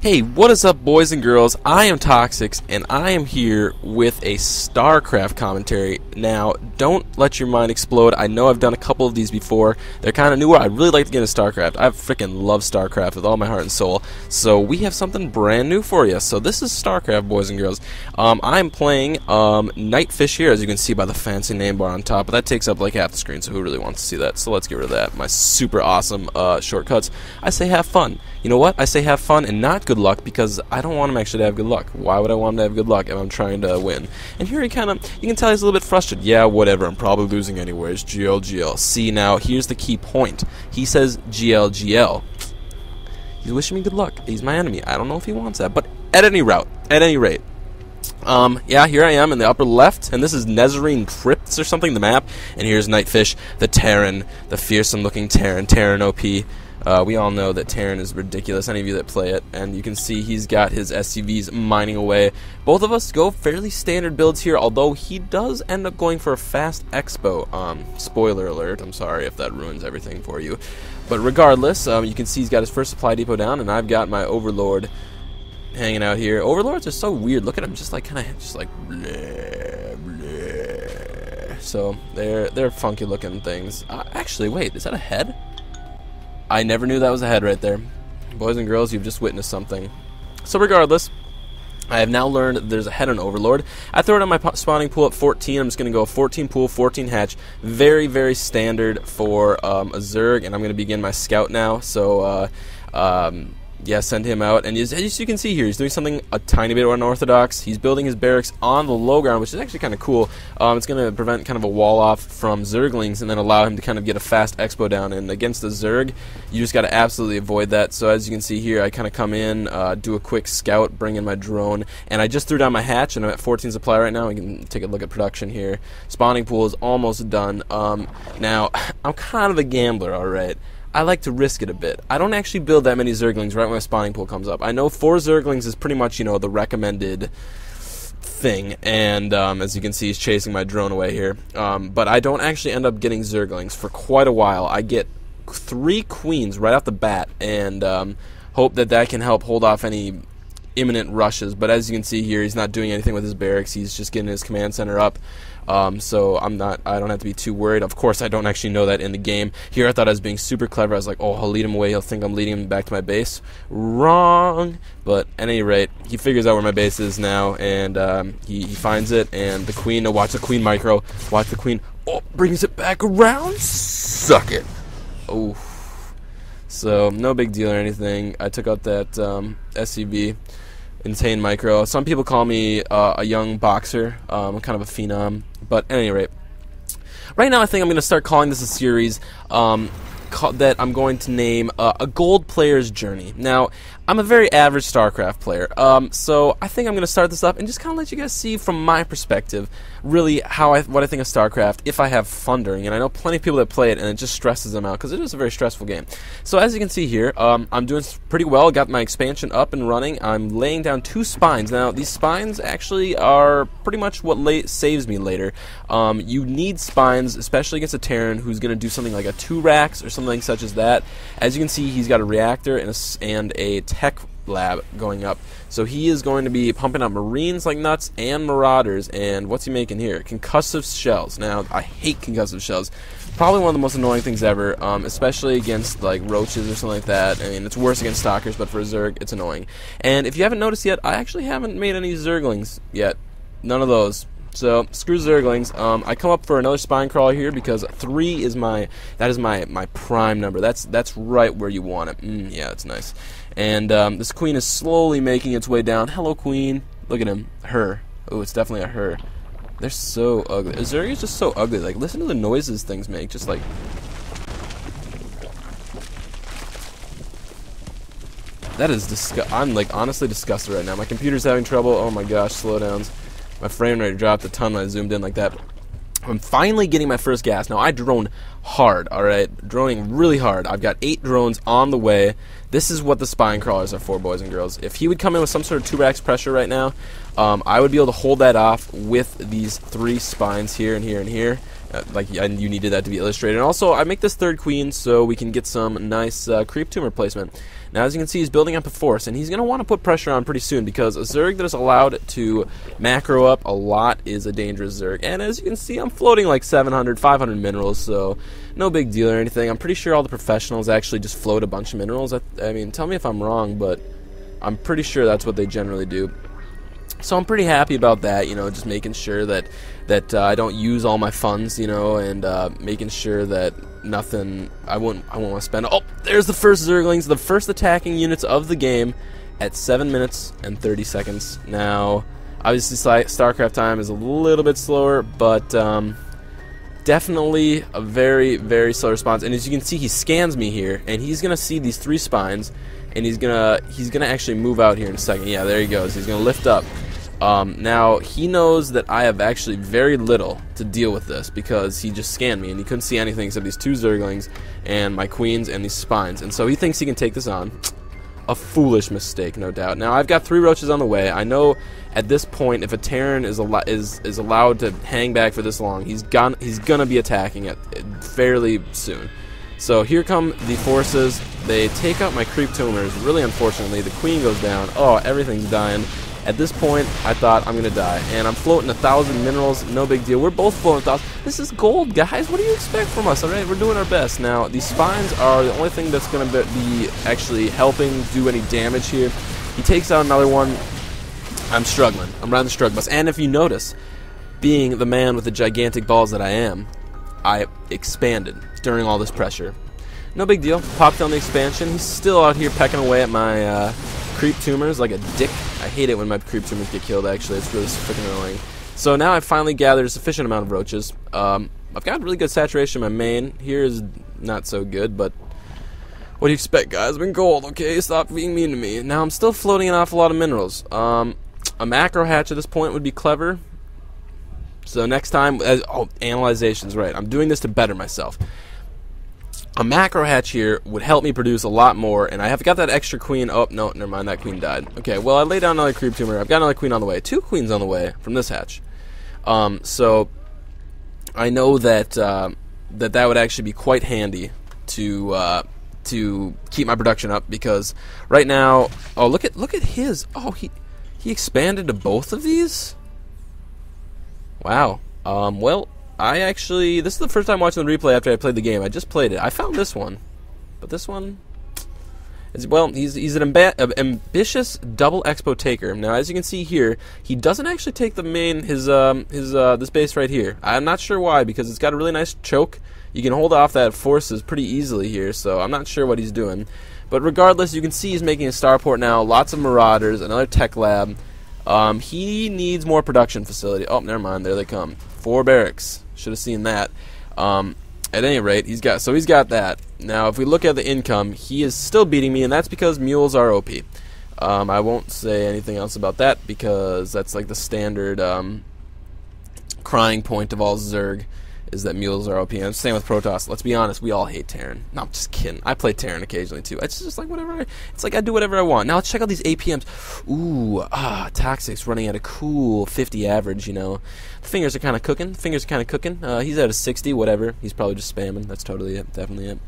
Hey, what is up, boys and girls? I am T0x1x, and I am here with a StarCraft commentary. Now, don't let your mind explode. I know I've done a couple of these before. They're kind of newer. I'd really like to get into StarCraft. I freaking love StarCraft with all my heart and soul. So we have something brand new for you. So this is StarCraft, boys and girls. I'm playing Nightfish here, as you can see by the fancy name bar on top. But that takes up like half the screen, so who really wants to see that? So let's get rid of that. My super awesome shortcuts. I say have fun. You know what? I say have fun and not good luck because I don't want him actually to have good luck. Why would I want him to have good luck if I'm trying to win? And here he kind of, you can tell he's a little bit frustrated. Yeah, whatever, I'm probably losing anyways. GL. See, now, here's the key point. He says GL. He's wishing me good luck. He's my enemy. I don't know if he wants that, but at any rate. Yeah, here I am in the upper left, and this is Nezarine Crypts or something, the map, and here's Nightfish, the Terran, the fearsome-looking Terran OP. We all know that Terran is ridiculous, any of you that play it, and you can see he's got his SCVs mining away. Both of us go fairly standard builds here, although he does end up going for a fast expo. Spoiler alert, I'm sorry if that ruins everything for you. But regardless, you can see he's got his first supply depot down, and I've got my Overlord hanging out here. Overlords are so weird. Look at him, just like bleh, bleh. So they're funky looking things. Actually, wait, is that a head? I never knew that was a head right there. Boys and girls, you've just witnessed something. So regardless, I have now learned that there's a head on Overlord. I throw it on my spawning pool at 14. I'm just going to go 14 pool, 14 hatch. Very, very standard for a Zerg, and I'm going to begin my scout now. So, yeah, send him out. And as you can see here, he's doing something a tiny bit unorthodox. He's building his barracks on the low ground, which is actually kind of cool. It's going to prevent kind of a wall off from Zerglings and then allow him to kind of get a fast expo down. And against the Zerg, you just got to absolutely avoid that. So as you can see here, I kind of come in, do a quick scout, bring in my drone, and I just threw down my hatch, and I'm at 14 supply right now. We can take a look at production here. Spawning pool is almost done. Now, I'm kind of a gambler, alright. I like to risk it a bit. I don't actually build that many Zerglings right when my spawning pool comes up. I know 4 Zerglings is pretty much, you know, the recommended thing, and as you can see, he's chasing my drone away here. But I don't actually end up getting Zerglings for quite a while. I get 3 queens right off the bat, and hope that can help hold off any imminent rushes. But as you can see here, he's not doing anything with his barracks. He's just getting his command center up. So I don't have to be too worried. Of course, I don't actually know that in the game. Here I thought I was being super clever. I was like, oh, I'll lead him away. He'll think I'm leading him back to my base. Wrong. But at any rate, he figures out where my base is now, and he finds it. And the queen, no, watch the queen micro. Watch the queen. Oh, brings it back around. Suck it. Oh. So no big deal or anything. I took out that SCV. Insane micro. Some people call me a young boxer. I'm kind of a phenom. But at any rate, right now I think I'm going to start calling this a series that I'm going to name A Gold Player's Journey. Now, I'm a very average StarCraft player, so I think I'm going to start this up and just kind of let you guys see from my perspective really what I think of StarCraft if I have fun during it. And I know plenty of people that play it and it just stresses them out because it is a very stressful game. So as you can see here, I'm doing pretty well. Got my expansion up and running. I'm laying down 2 spines. Now, these spines actually are pretty much what saves me later. You need spines, especially against a Terran who's going to do something like a 2-Rax or something such as that. As you can see, he's got a reactor and a tech lab going up. So he is going to be pumping out Marines like nuts and Marauders. And what's he making here? Concussive shells. Now, I hate concussive shells. Probably one of the most annoying things ever, especially against like roaches or something like that. I mean, it's worse against stalkers, but for a Zerg, it's annoying. And if you haven't noticed yet, I actually haven't made any Zerglings yet. None of those. So screw Zerglings. I come up for another spine crawler here because 3 is my prime number. That's right where you want it. Yeah, it's nice. And this queen is slowly making its way down. Hello, queen. Look at him. Her. Oh, it's definitely a her. They're so ugly. Zerg is just so ugly. Like, listen to the noises things make. Just like. That is I'm like honestly disgusted right now. My computer's having trouble. Oh my gosh, slowdowns. My frame rate dropped a ton when I zoomed in like that. I'm finally getting my first gas. Now, I drone hard, alright? Droning really hard. I've got 8 drones on the way. This is what the spine crawlers are for, boys and girls. If he would come in with some sort of 2-Rax pressure right now, I would be able to hold that off with these 3 spines here and here and here. And you needed that to be illustrated. And also, I make this third queen so we can get some nice creep tumor placement. Now, as you can see, he's building up a force, and he's going to want to put pressure on pretty soon because a Zerg that is allowed to macro up a lot is a dangerous Zerg. And as you can see, I'm floating like 700, 500 minerals, so no big deal or anything. I'm pretty sure all the professionals actually just float a bunch of minerals. I mean, tell me if I'm wrong, but I'm pretty sure that's what they generally do. So I'm pretty happy about that, you know, just making sure that I don't use all my funds, you know, and making sure that nothing I won't want to spend. Oh, there's the first Zerglings, the first attacking units of the game at 7 minutes and 30 seconds. Now, obviously StarCraft time is a little bit slower, but definitely a very, very slow response. And as you can see, he scans me here, and he's gonna see these 3 spines, and he's gonna actually move out here in a second. Yeah, there he goes. He's gonna lift up. Now, he knows that I have actually very little to deal with this because he just scanned me and he couldn't see anything except these 2 Zerglings and my queens and these spines. And so he thinks he can take this on. A foolish mistake, no doubt. Now, I've got 3 roaches on the way. I know at this point, if a Terran is allowed to hang back for this long, he's gonna be attacking it fairly soon. So here come the forces. They take out my creep tumors. Really unfortunately, the queen goes down. Oh, everything's dying. At this point, I thought I'm gonna die, and I'm floating 1,000 minerals. No big deal. We're both floating 1,000. This is gold, guys. What do you expect from us? All right, we're doing our best. Now, these spines are the only thing that's gonna be actually helping do any damage here. He takes out another one. I'm struggling. I'm running the struggle bus. And if you notice, being the man with the gigantic balls that I am, I expanded during all this pressure. No big deal. Popped on the expansion. He's still out here pecking away at my creep tumors like a dick. I hate it when my creep tumors get killed, actually. It's really freaking annoying. So now I've finally gathered a sufficient amount of roaches. I've got really good saturation in my main. Here is not so good, but what do you expect, guys? I've been gold, okay? Stop being mean to me. Now I'm still floating an awful lot of minerals. A macro hatch at this point would be clever. So next time, analyzations, right. I'm doing this to better myself. A macro hatch here would help me produce a lot more, and I have got that extra queen. Oh, no, never mind, that queen died. Okay, well, I laid down another creep tumor. I've got another queen on the way. 2 queens on the way from this hatch. So I know that that would actually be quite handy to keep my production up, because right now, oh, look at his. Oh, he expanded to both of these? Wow. Well, this is the first time watching the replay after I played the game. I just played it. I found this one. But this one is, well, he's an ambitious double expo taker. Now, as you can see here, he doesn't actually take the main, this base right here. I'm not sure why, because it's got a really nice choke. You can hold off that forces pretty easily here, so I'm not sure what he's doing. But regardless, you can see he's making a starport now, lots of marauders, another tech lab. He needs more production facility. Oh, never mind, there they come. 4 barracks. Should have seen that. At any rate, he's got that. Now, if we look at the income, he is still beating me, and that's because mules are OP. I won't say anything else about that because that's like the standard crying point of all Zerg, is that mules are OP. And same with Protoss. Let's be honest, we all hate Terran. No, I'm just kidding. I play Terran occasionally too. It's just like whatever. It's like I do whatever I want. Now let's check out these APMs. Ooh, Toxic's running at a cool 50 average. You know, the fingers are kind of cooking. He's at a 60, whatever. He's probably just spamming. That's totally it. Definitely it.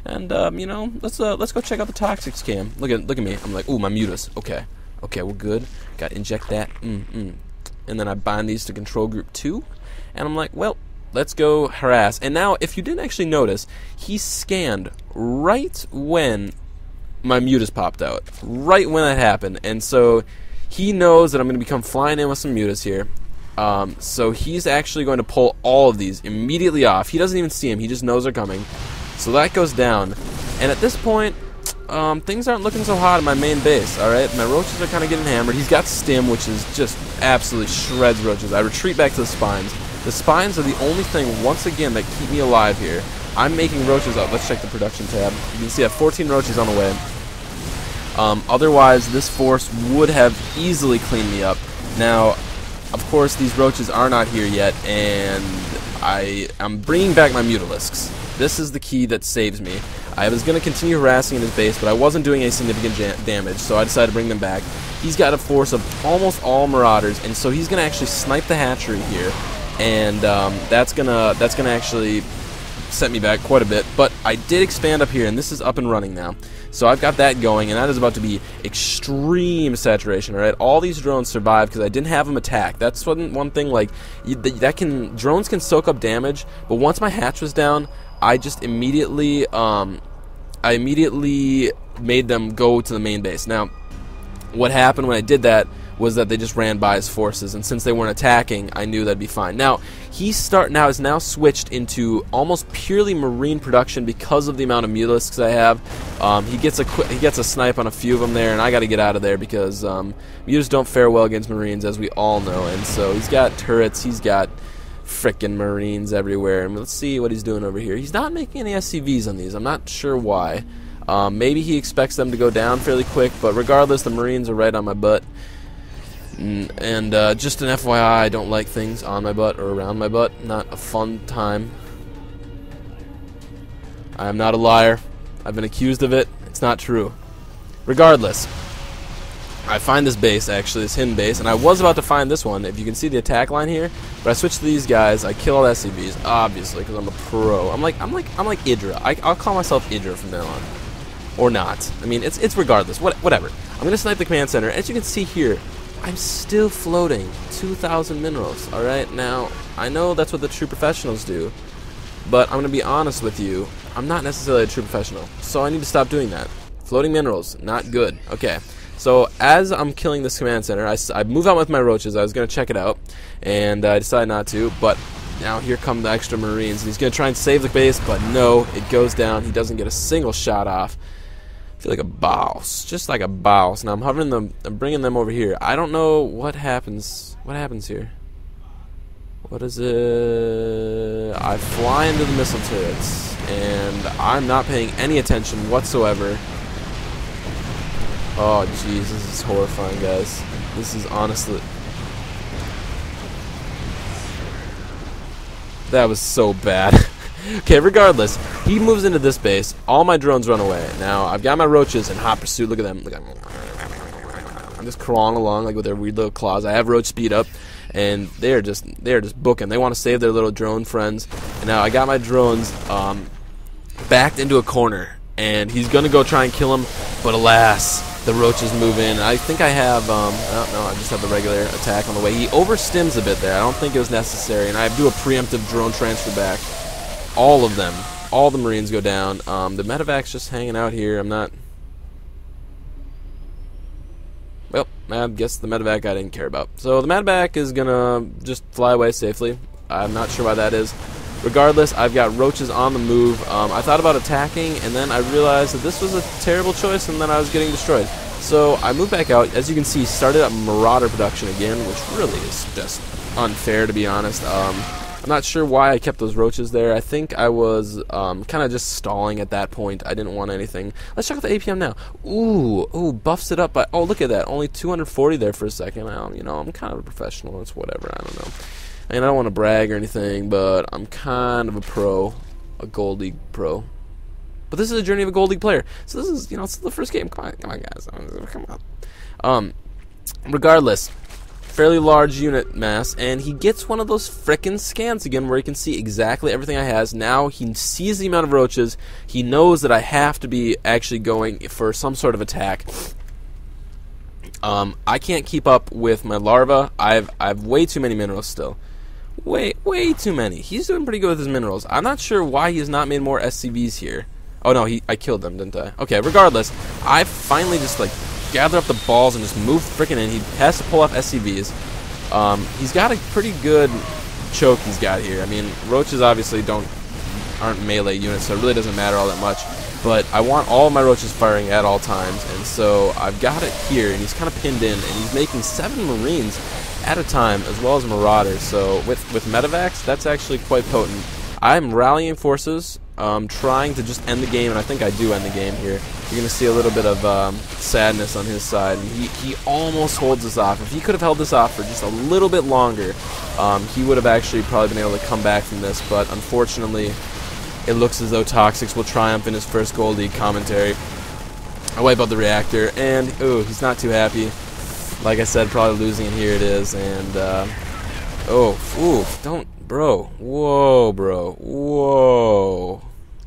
And you know, let's go check out the Toxic's cam. Look at me. I'm like, ooh, my mutas. Okay, we're good. Got to inject that. And then I bind these to control group 2, and I'm like, well, let's go harass. And now, if you didn't actually notice, he scanned right when my mutas popped out. Right when that happened. And so he knows that I'm going to become flying in with some mutas here. So he's actually going to pull all of these immediately off. He doesn't even see them. He just knows they're coming. So that goes down. And at this point, things aren't looking so hot in my main base, alright? My roaches are kind of getting hammered. He's got stim, which is just absolutely shreds roaches. I retreat back to the spines. The spines are the only thing, once again, that keep me alive here. I'm making roaches up. Let's check the production tab. You can see I have 14 roaches on the way. Otherwise, this force would have easily cleaned me up. Now, of course, these roaches are not here yet, and I'm bringing back my mutalisks. This is the key that saves me. I was going to continue harassing in his base, but I wasn't doing any significant damage, so I decided to bring them back. He's got a force of almost all marauders, and so he's going to actually snipe the hatchery here. and that's gonna actually set me back quite a bit. But I did expand up here, and this is up and running now. So I've got that going, and that is about to be extreme saturation. All right, all these drones survived because I didn't have them attack. That's one thing. Like drones can soak up damage, but once my hatch was down, I just immediately made them go to the main base. Now, what happened when I did that was that they just ran by as forces, and since they weren't attacking, I knew that'd be fine. Now is now switched into almost purely marine production because of the amount of mutalisks I have. He gets a snipe on a few of them there, and I got to get out of there because mutas don't fare well against marines, as we all know. And so he's got turrets, he's got frickin' marines everywhere. And let's see what he's doing over here. He's not making any SCVs on these. I'm not sure why. Maybe he expects them to go down fairly quick, but regardless, the marines are right on my butt. And just an FYI, I don't like things on my butt or around my butt. Not a fun time. I am not a liar. I've been accused of it. It's not true. Regardless, I find this base, actually, this hidden base, and I was about to find this one, if you can see the attack line here, but I switched to these guys. I kill all the SCVs, obviously, because I'm a pro. I'm like Idra. I'll call myself Idra from now on. Or not. I mean, it's regardless. Whatever. I'm going to snipe the command center. As you can see here, I'm still floating 2,000 minerals. Alright, now, I know that's what the true professionals do, but I'm going to be honest with you, I'm not necessarily a true professional, so I need to stop doing that. Floating minerals, not good. Okay, so as I'm killing this command center, I move out with my roaches. I was going to check it out, and I decided not to, but now here come the extra marines, and he's going to try and save the base, but no, it goes down. He doesn't get a single shot off. I feel like a boss, just like a boss. Now I'm hovering them, I'm bringing them over here. I don't know what happens. What happens here? What is it? I fly into the missile turrets, and I'm not paying any attention whatsoever. Oh, jeez, this is horrifying, guys. This is honestly... That was so bad. Okay, regardless, he moves into this base. All my drones run away. Now, I've got my roaches in hot pursuit. Look at them. Look at them. I'm just crawling along like with their weird little claws. I have roach speed up, and they're just booking. They want to save their little drone friends. And now I got my drones backed into a corner, and he's gonna go try and kill him. But alas, the roaches move in. I think I have no, I just have the regular attack on the way. He overstims a bit there. I don't think it was necessary, and I do a preemptive drone transfer back. All of them. All the marines go down. The medevac's just hanging out here. I'm not... Well, I guess the medevac I didn't care about. So the medevac is gonna just fly away safely. I'm not sure why that is. Regardless, I've got roaches on the move. I thought about attacking, and then I realized that this was a terrible choice, and then I was getting destroyed. So I moved back out. As you can see, started up Marauder production again, which really is just unfair, to be honest. I'm not sure why I kept those roaches there. I think I was kind of just stalling at that point. I didn't want anything. Let's check out the APM now. Ooh, buffs it up by... Oh, look at that. Only 240 there for a second. You know, I'm kind of a professional. It's whatever. I don't know. And I don't want to brag or anything, but I'm kind of a pro. A Gold League pro. But this is a journey of a Gold League player. So this is, you know, it's the first game. Come on, guys. Come on. Regardless... Fairly large unit mass, and he gets one of those frickin' scans again where he can see exactly everything I has. Now he sees the amount of roaches. He knows that I have to be actually going for some sort of attack. I can't keep up with my larva. I've way too many minerals still. Way too many. He's doing pretty good with his minerals. I'm not sure why he has not made more SCVs here. Oh no, I killed them, didn't I? Okay, regardless, I finally just like gather up the balls and just move freaking in. He has to pull off SCVs. He's got a pretty good choke he's got here. I mean, roaches obviously aren't melee units, so it really doesn't matter all that much. But I want all of my roaches firing at all times, and so I've got it here, and he's kind of pinned in, and he's making 7 marines at a time, as well as marauders. So with medevacs, that's actually quite potent. I'm rallying forces, trying to just end the game, and I think I do end the game here. You're going to see a little bit of sadness on his side, and he almost holds this off. If he could have held this off for just a little bit longer, he would have actually probably been able to come back from this, but unfortunately, it looks as though T0x1x will triumph in his first Gold League commentary. I wipe out the reactor, and ooh, he's not too happy. Like I said, probably losing, and here it is, and Oh, ooh, don't, bro. Whoa, bro. Whoa.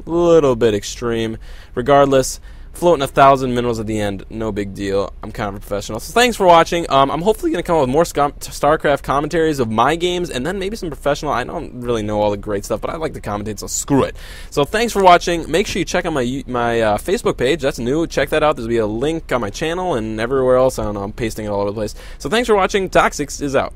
Little bit extreme. Regardless, floating 1,000 minerals at the end, no big deal. I'm kind of a professional. So thanks for watching. I'm hopefully going to come up with more StarCraft commentaries of my games, and then maybe some professional. I don't really know all the great stuff, but I like to commentate, so screw it. So thanks for watching. Make sure you check out my Facebook page. That's new. Check that out. There'll be a link on my channel and everywhere else. I don't know. I'm pasting it all over the place. So thanks for watching. T0x1x is out.